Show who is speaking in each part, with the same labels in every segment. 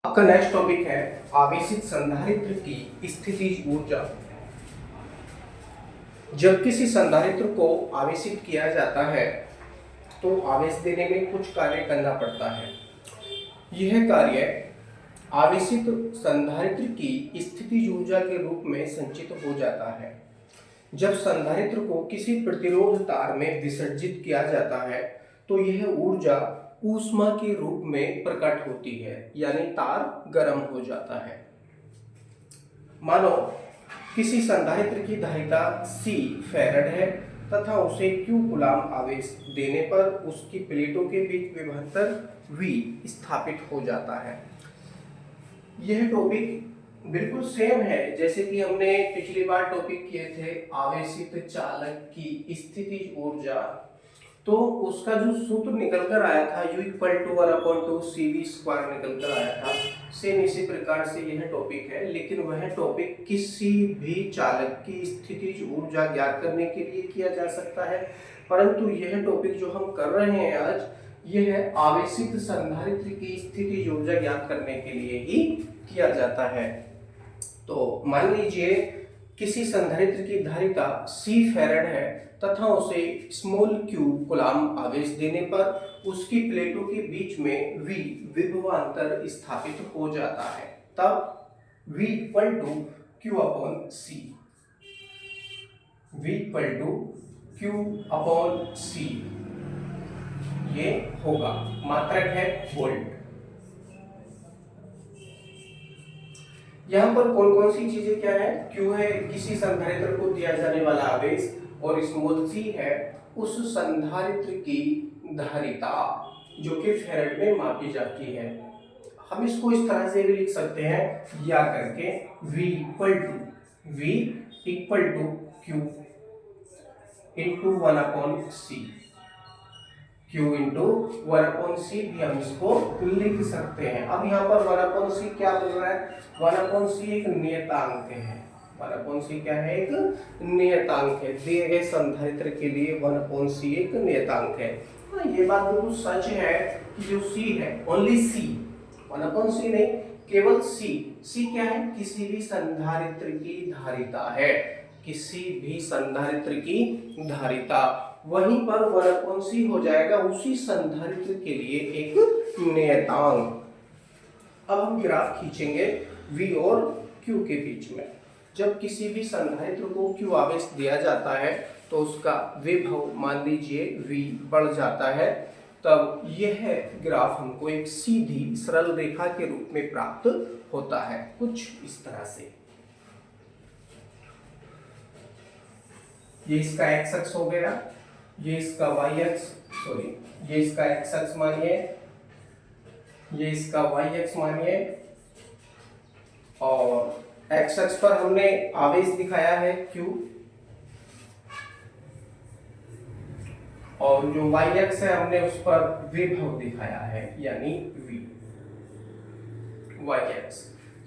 Speaker 1: आपका next topic है आवेशित संधारित्र की स्थितिज ऊर्जा। जब किसी संधारित्र को आवेशित किया जाता है तो आवेश देने में कुछ कार्य करना पड़ता है। यह कार्य आवेशित संधारित्र की स्थितिज ऊर्जा के रूप में संचित हो जाता है। जब संधारित्र को किसी प्रतिरोध तार में विसर्जित किया जाता है तो यह ऊर्जा ऊष्मा के रूप में प्रकट होती है, यानी तार गर्म हो जाता है। मानो किसी संधारित्र की धारिता C फैराड है तथा उसे Q कूलाम आवेश देने पर उसकी प्लेटों के बीच विभवांतर V स्थापित हो जाता है। यह टॉपिक बिल्कुल सेम है जैसे कि हमने पिछली बार टॉपिक किए थे आवेशित चालक की स्थितिज ऊर्जा। तो उसका जो सूत्र निकल कर आया था U = 1/2CV² निकल कर आया था। सेम इसी प्रकार से यह टॉपिक है, लेकिन वह टॉपिक किसी भी चालक की स्थितिज ऊर्जा ज्ञात करने के लिए किया जा सकता है, परंतु यह टॉपिक जो हम कर रहे हैं आज, यह आवेशित संधारित्र की स्थितिज ऊर्जा ज्ञात करने के लिए ही किया जाता है। तो मान लीजिए किसी संधारित्र की धारिता C फैराड है तथा उसे q कूलाम आवेश देने पर उसकी प्लेटों के बीच में V विभवांतर स्थापित हो जाता है। तब V = Q/C, V = Q/C ये होगा। मात्रक है वोल्ट। यहाँ पर कौन कौन सी चीजें क्या है? Q है किसी संधारित्र को दिया जाने वाला आवेश, और C है उस संधारित्र की धारिता जो कि फैराड में मापी जाती है। हम इसको इस तरह से भी लिख सकते हैं या करके V = Q × 1/C, Q × 1/C भी हम इसको लिख सकते हैं। अब यहाँ पर 1/C क्या बोल रहा है? 1/C एक नियतांक है। 1/C क्या है? एक नियतांक है। दिए गए संधारित्र के लिए 1/C एक नियतांक है। हाँ, ये बात बिल्कुल सच है कि जो C है, ओनली C, 1/C नहीं, केवल C क्या है? किसी भी संधारित्र की धारिता है, किसी भी संधारित्र की धारिता। वहीं पर 1/C हो जाएगा उसी संधारित्र के लिए एक नियतांक। अब हम ग्राफ खींचेंगे V और Q के बीच में। जब किसी भी संधारित्र को Q आवेश दिया जाता है तो उसका विभव मान लीजिए V बढ़ जाता है, तब यह ग्राफ हमको एक सीधी सरल रेखा के रूप में प्राप्त होता है, कुछ इस तरह से। ये इसका x अक्ष हो गया, ये इसका y अक्ष, सॉरी ये इसका x अक्ष मानिए, ये इसका y अक्ष मानिए, और x अक्ष पर हमने आवेश दिखाया है Q, और जो y अक्ष है हमने उस पर विभव दिखाया है यानी V। y अक्ष,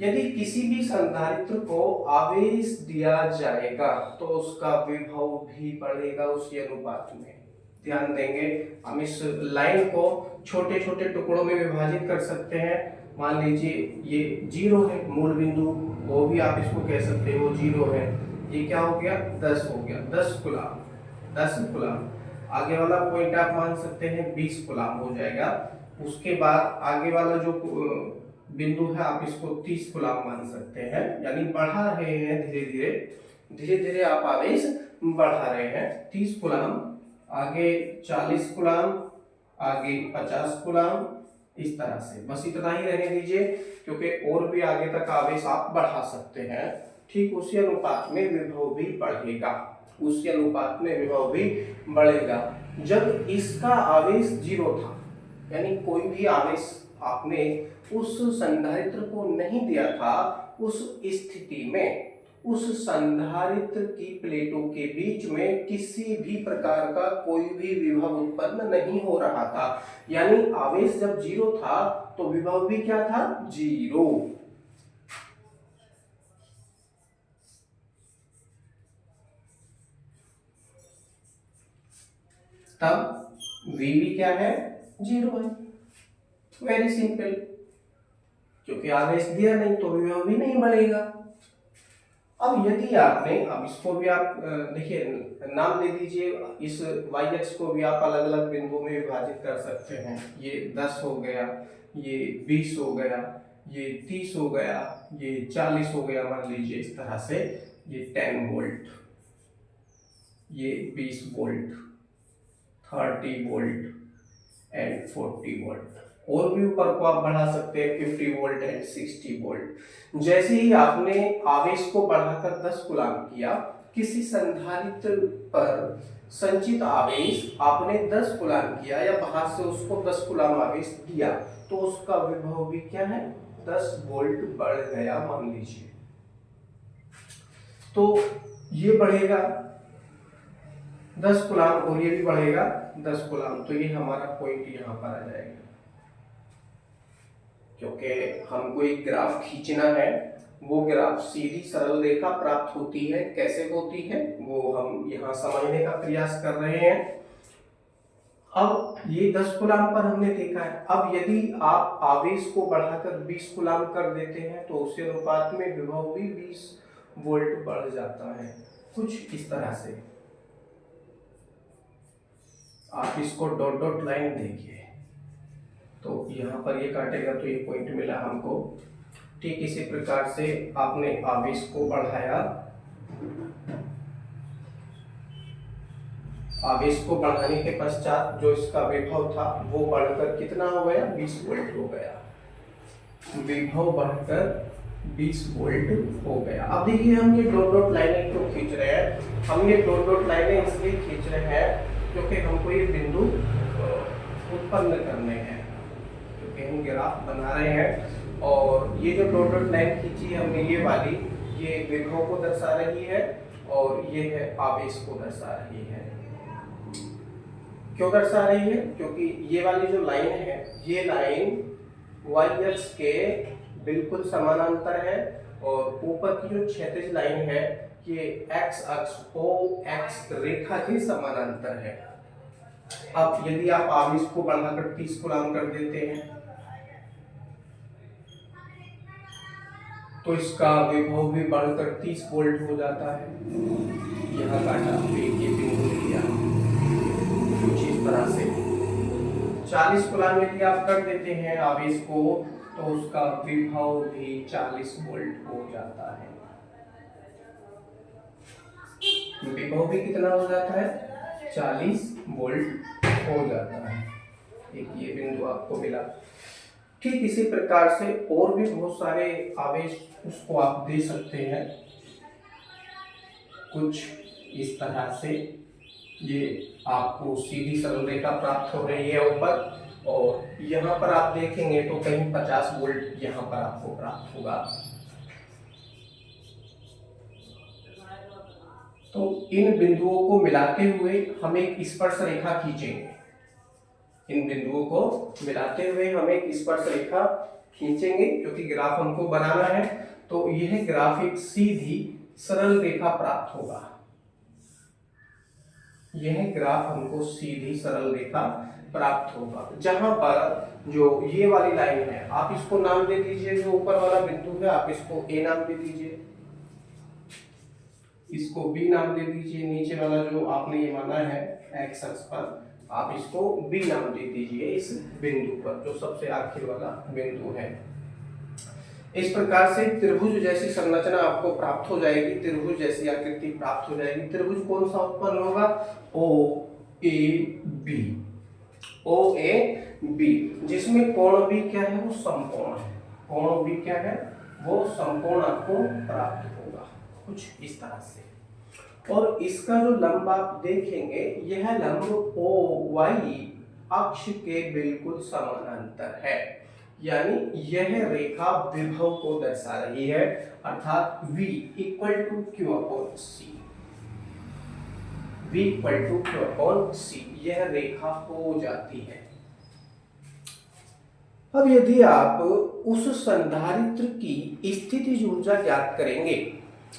Speaker 1: यदि किसी भी संधारित्र को आवेश दिया जाएगा तो उसका विभव भी बढ़ेगा उसी अनुपात में। ध्यान देंगे, हम इस लाइन को छोटे छोटे टुकड़ों में विभाजित कर सकते हैं। मान लीजिए ये 0 है मूल बिंदु, वो भी आप इसको कह सकते हैं वो 0 है। ये क्या हो गया? 10 हो गया, 10 कूलाम, 10 कूलाम। आगे वाला पॉइंट आप मान सकते हैं 20 कूलाम हो जाएगा। उसके बाद आगे वाला जो बिंदु है आप इसको 30 कूलाम मान सकते हैं, यानी बढ़ा रहे हैं धीरे धीरे आप आवेश बढ़ा रहे हैं। 30 कूलाम, आगे 40 कूलाम, आगे 50 कूलाम, इस तरह से। बस इतना ही रहने दीजिए, क्योंकि और भी आगे तक आवेश आप बढ़ा सकते हैं। ठीक उसी अनुपात में विभव भी बढ़ेगा, उसी अनुपात में विभव भी बढ़ेगा। जब इसका आवेश 0 था, यानी कोई भी आवेश आपने उस संधारित्र को नहीं दिया था, उस स्थिति में उस संधारित्र की प्लेटों के बीच में किसी भी प्रकार का कोई भी विभव उत्पन्न नहीं हो रहा था। यानी आवेश जब 0 था तो विभव भी क्या था? 0। तब V भी क्या है? 0 है। Very simple. क्योंकि आवेश दिया नहीं तो विभव भी नहीं बढ़ेगा। अब यदि आपने, अब इसको भी आप देखिए नाम दे दीजिए, इस y अक्ष को भी आप अलग अलग बिंदुओं में विभाजित कर सकते हैं। ये 10 हो गया, ये 20 हो गया, ये 30 हो गया, ये 40 हो गया, मान लीजिए इस तरह से। ये 10 वोल्ट, ये 20 वोल्ट, 30 वोल्ट एंड 40 वोल्ट। और भी ऊपर को आप बढ़ा सकते हैं 50 वोल्ट एंड 60 वोल्ट। जैसे ही आपने आवेश को बढ़ाकर 10 कूलाम किया, किसी संधारित्र पर संचित आवेश आपने 10 कूलाम किया या बाहर से उसको 10 कूलाम आवेश दिया, तो उसका विभव भी क्या है, 10 वोल्ट बढ़ गया मान लीजिए। तो ये बढ़ेगा 10 कूलाम और ये भी बढ़ेगा 10 कूलाम, तो ये हमारा पॉइंट यहाँ पर आ जाएगा। क्योंकि हमको एक ग्राफ खींचना है, वो ग्राफ सीधी सरल रेखा प्राप्त होती है, कैसे होती है वो हम यहाँ समझने का प्रयास कर रहे हैं। अब ये 10 कूलाम पर हमने देखा है। अब यदि आप आवेश को बढ़ाकर 20 कूलाम कर देते हैं तो उसी अनुपात में विभव भी 20 वोल्ट बढ़ जाता है, कुछ इस तरह से। आप इसको डॉट डॉट लाइन देखिए, तो यहाँ पर ये काटेगा तो ये पॉइंट मिला हमको। ठीक इसी प्रकार से आपने आवेश को बढ़ाया, आवेश को बढ़ाने के पश्चात जो इसका विभव था वो बढ़कर कितना हो गया, 20 वोल्ट हो गया। विभव बढ़कर 20 वोल्ट हो गया। अब देखिए हम ये डॉट डॉट लाइनें क्यों खींच रहे हैं, हम ये डॉट डॉट लाइनें इसलिए खींच रहे हैं क्योंकि हमको ये बिंदु उत्पन्न करने हैं, क्योंकि हम ग्राफ बना रहे हैं। और ये जो डॉट डॉट लाइन खींची हमने ये वाली, ये विभव को दर्शा रही है और ये है आवेश को दर्शा रही है। क्यों दर्शा रही है, क्योंकि ये वाली जो लाइन है, ये लाइन y अक्ष के बिल्कुल समानांतर है और ऊपर की जो क्षैतिज लाइन है ये x अक्ष OX रेखा के समानांतर है। अब यदि आप आवेश को बढ़ाकर 30 कूलाम कर देते हैं तो इसका विभव भी बढ़कर 30 वोल्ट हो जाता है। यहाँ काटा तो ये बिंदु लिया कुछ इस तरह से। 40 कूलाम यदि आप कर देते हैं आवेश को तो उसका विभव भी 40 वोल्ट हो जाता है। विभव भी कितना हो जाता है, 40 वोल्ट हो जाता है। एक ये बिंदु आपको मिला। ठीक इसी प्रकार से और भी बहुत सारे आवेश उसको आप दे सकते हैं कुछ इस तरह से। ये आपको सीधी सरल रेखा प्राप्त हो रही है ऊपर, और यहाँ पर आप देखेंगे तो कहीं 50 वोल्ट यहाँ पर आपको प्राप्त होगा। तो इन बिंदुओं को मिलाते हुए हम एक स्पर्श रेखा खींचेंगे। इन बिंदुओं को मिलाते हुए हम एक स्पर्श रेखा खींचेंगे, क्योंकि ग्राफ हमको बनाना है। तो यह ग्राफ एक सीधी सरल रेखा प्राप्त होगा। यह ग्राफ हमको सीधी सरल रेखा प्राप्त होगा, जहां पर जो ये वाली लाइन है, आप इसको नाम दे दीजिए। जो ऊपर वाला बिंदु है आप इसको ए नाम दे दीजिए, इसको बी नाम दे दीजिए। नीचे वाला जो आपने ये माना है एक्स अक्ष पर, आप इसको बी नाम दे दीजिए इस बिंदु पर, जो सबसे आखिर वाला बिंदु है। इस प्रकार से त्रिभुज जैसी संरचना आपको प्राप्त हो जाएगी, त्रिभुज जैसी आकृति प्राप्त हो जाएगी। त्रिभुज कौन सा उत्पन्न होगा, ओ ए बी, ओ ए बी, जिसमें कोण भी क्या है, वो समकोण है। कोण भी क्या है, वो समकोण आपको प्राप्त होगा कुछ इस तरह से। और इसका जो लंब आप देखेंगे, यह लंब ओ वाई अक्ष के बिल्कुल समानांतर है, यानी यह रेखा विभव को दर्शा रही है, अर्थात V equal to Q upon C, V equal to Q upon C यह रेखा हो जाती है। अब यदि आप उस संधारित्र की स्थितिज ऊर्जा ज्ञात करेंगे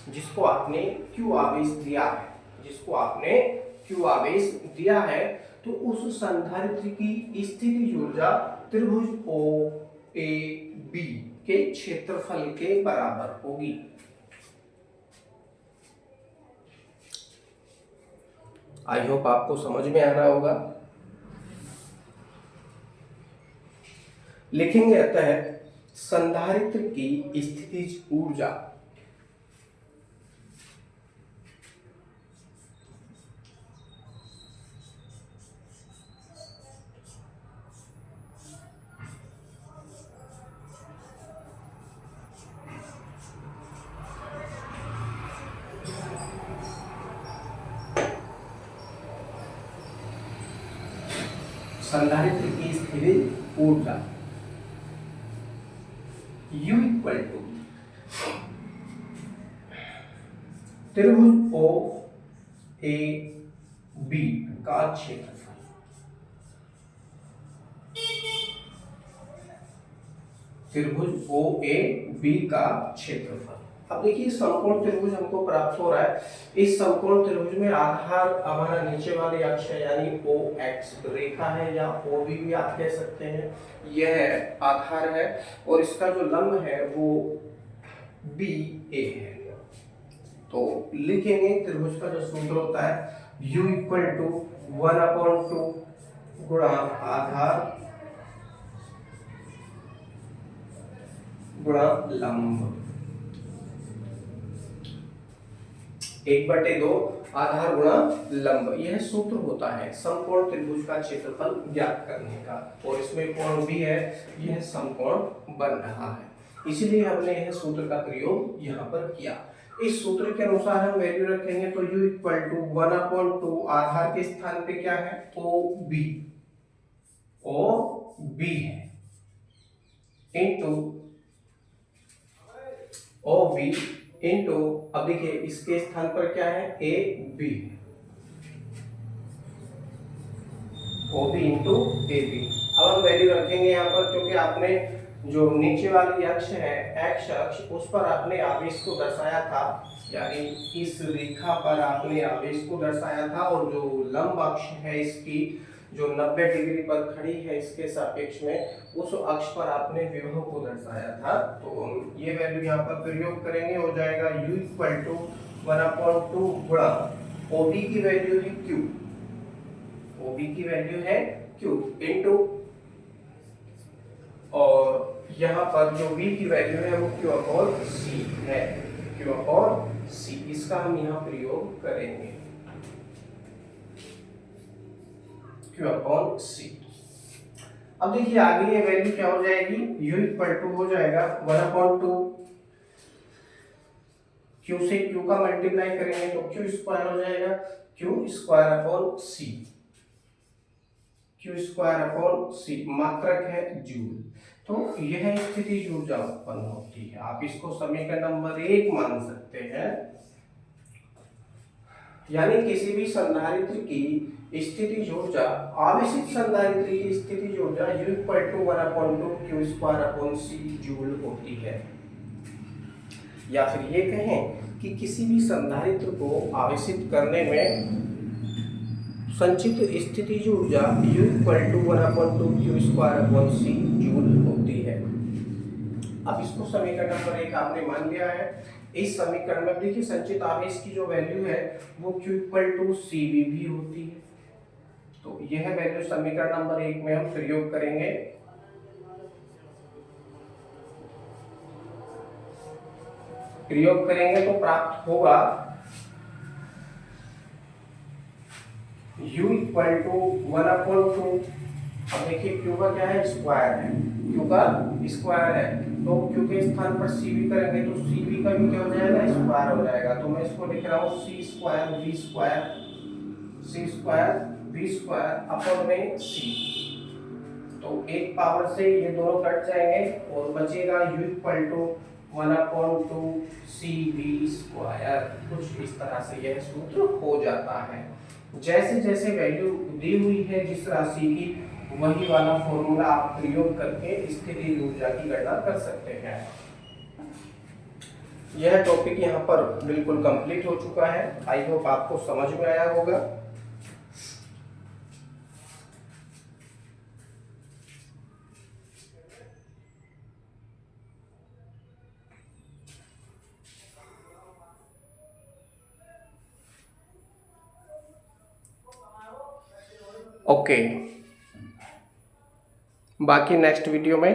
Speaker 1: जिसको आपने Q आवेश दिया है, जिसको आपने Q आवेश दिया है, तो उस संधारित्र की स्थितिज ऊर्जा त्रिभुज ओ ए बी के क्षेत्रफल के बराबर होगी। आई होप आपको समझ में आ रहा होगा। लिखेंगे अतः संधारित्र की स्थितिज ऊर्जा संधारित्र की स्थितिज ऊर्जा U इक्वल टू त्रिभुज ओ ए बी का क्षेत्रफल। त्रिभुज ओ ए बी का क्षेत्रफल। अब देखिए समकोण त्रिभुज हमको प्राप्त हो रहा है। इस समकोण त्रिभुज में आधार हमारा नीचे वाली अक्ष है यानी ओ एक्स रेखा है या ओ बी भी आप कह सकते हैं, यह आधार है और इसका जो लंब है वो बी ए है। तो लिखेंगे त्रिभुज का जो सूत्र होता है U इक्वल टू 1/2 गुणा आधार गुणा लंब 1/2 आधार गुणा लंब। यह सूत्र होता है समकोण त्रिभुज का क्षेत्रफल ज्ञात करने का और इसमें कोण भी है, यह समकोण बन रहा है, इसलिए हमने यह सूत्र का प्रयोग यहाँ पर किया। इस सूत्र के अनुसार हम वैल्यू रखेंगे तो U इक्वल टू 1/2 आधार के स्थान पे क्या है ओ बी है इंटू ओ बी इंटू अब देखिए इसके स्थान पर क्या है A B O B into A B. अब हम वैल्यू रखेंगे यहाँ पर क्योंकि आपने जो नीचे वाली अक्ष है एक्स अक्ष उस पर आपने आवेश को दर्शाया था, यानी इस रेखा पर आपने आवेश को दर्शाया था और जो लंब अक्ष है इसकी जो 90 डिग्री पर खड़ी है इसके सापेक्ष में उस अक्ष पर आपने विभव को दर्शाया था। तो ये वैल्यू यहाँ पर प्रयोग करेंगे, हो जाएगा U इक्वल टू 1/2 गुणा OB की वैल्यू है Q, OB की वैल्यू है Q इंटू और यहाँ पर जो V की वैल्यू है वो Q/C है, Q/C इसका हम यहाँ प्रयोग करेंगे Q/C। अब देखिए आगे ये वैल्यू क्या हो जाएगी U इक्वल टू हो जाएगा 1/2 Q से Q का मल्टीप्लाई करेंगे तो Q स्क्वायर हो जाएगा Q²/C, Q²/C मात्रक है जूल। तो यह स्थितिज ऊर्जा उत्पन्न होती है, आप इसको समीकरण नंबर 1 मान सकते हैं। यानी किसी भी संधारित्र की स्थितिज ऊर्जा आवेशित संधारित्र की स्थितिज ऊर्जा U equal to 1/2 Q²/C joule होती है। या फिर ये कहें कि किसी भी संधारित्र को आवेशित करने में संचित स्थितिज ऊर्जा U equal to 1/2 Q²/C joule होती है। अब इसको समीकरण नंबर 1 आपने मान लिया है। इस समीकरण में देखिए संचित आवेश की जो वैल्यू है वो Q इक्वल टू CV भी होती है। तो यह वैल्यू समीकरण नंबर 1 में हम प्रयोग करेंगे। तो प्राप्त होगा U इक्वल टू 1/2। अब देखिए Q का क्या है स्क्वायर है, Q का स्क्वायर है तो Q के स्थान पर CV करेंगे तो CV का भी क्या हो जाएगा स्क्वायर हो जाएगा। तो मैं इसको लिख रहा हूँ C² अपॉन में C। तो एक पावर से ये दोनों कट जाएंगे और बचेगा U इक्वल टू 1/2 CV²। कुछ इस तरह से यह सूत्र हो जाता है। जैसे जैसे वैल्यू दी हुई है जिस राशि की वही वाला फॉर्मूला आप प्रयोग करके स्थितिज ऊर्जा की गणना कर सकते हैं। यह टॉपिक यहाँ पर बिल्कुल कंप्लीट हो चुका है। आई होप आपको समझ में आया होगा। ओके, बाकी नेक्स्ट वीडियो में